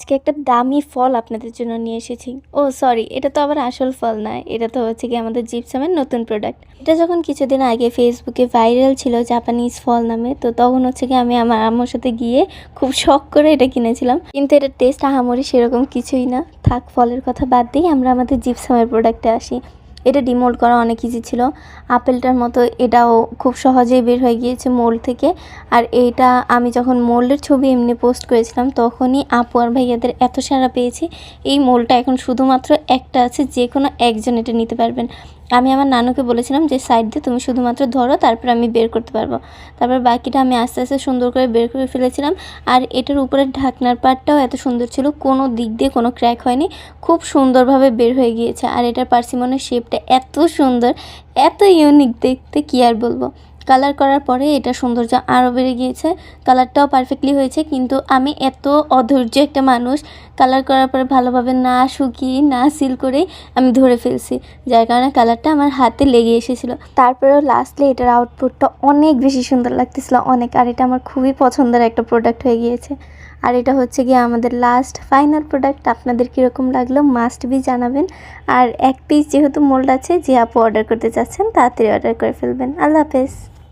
আজকে একটা দামি ফল আপনাদের জন্য নিয়ে এসেছি। ও সরি, এটা তো আবার আসল ফল নয়, এটা তো হচ্ছে কি আমাদের জিপসামের নতুন প্রোডাক্ট। এটা যখন কিছুদিন আগে ফেসবুকে ভাইরাল ছিল জাপানিজ ফল নামে, তো তখন হচ্ছে কি আমি আমার আম্মুর সাথে গিয়ে খুব শখ করে এটা কিনেছিলাম, কিন্তু এটার টেস্ট আহামরি সেরকম কিছুই না। থাক, ফলের কথা বাদ দিই, আমরা আমাদের জিপসামের প্রোডাক্টে আসি। এটা ডিমোল্ড করা অনেক ইজি ছিল। আপেলটার মতো এটাও খুব সহজেই বের হয়ে গিয়েছে মোল্ড থেকে। আর এইটা আমি যখন মোল্ডের ছবি এমনি পোস্ট করেছিলাম তখনই আপু আর ভাইয়াদের এত সাড়া পেয়েছি। এই মোল্ডটা এখন শুধুমাত্র একটা আছে, যে কোনো একজন এটা নিতে পারবেন। আমি আমার নানুকে বলেছিলাম যে সাইড দিয়ে তুমি শুধুমাত্র ধরো, তারপর আমি বের করতে পারবো। তারপর বাকিটা আমি আস্তে আস্তে সুন্দর করে বের করে ফেলেছিলাম। আর এটার উপরের ঢাকনার পার্টটাও এত সুন্দর ছিল, কোনো দিক দিয়ে কোনো ক্র্যাক হয়নি, খুব সুন্দরভাবে বের হয়ে গিয়েছে। আর এটার পার্সিমনের শেপটা এত সুন্দর, এত ইউনিক দেখতে, কি আর বলবো। কালার করার পরে এটা সৌন্দর্য আরও বেড়ে গিয়েছে, কালারটাও পারফেক্টলি হয়েছে। কিন্তু আমি এত অধৈর্য একটা মানুষ, কালার করার পরে ভালোভাবে না শুকিয়ে না সিল করেই আমি ধরে ফেলছি, যার কারণে কালারটা আমার হাতে লেগে এসেছিলো। তারপরেও লাস্টলি এটার আউটপুটটা অনেক বেশি সুন্দর লাগতেছিল, অনেক। আর এটা আমার খুবই পছন্দের একটা প্রোডাক্ট হয়ে গিয়েছে। আর এটা হচ্ছে গিয়ে আমাদের লাস্ট ফাইনাল প্রোডাক্ট। আপনাদের কীরকম লাগলো মাস্ট বি জানাবেন। আর এক পিস যেহেতু মোল্ড আছে, যে আপু অর্ডার করতে চাচ্ছেন তাড়াতাড়ি অর্ডার করে ফেলবেন। আল্লাহ হাফেজ।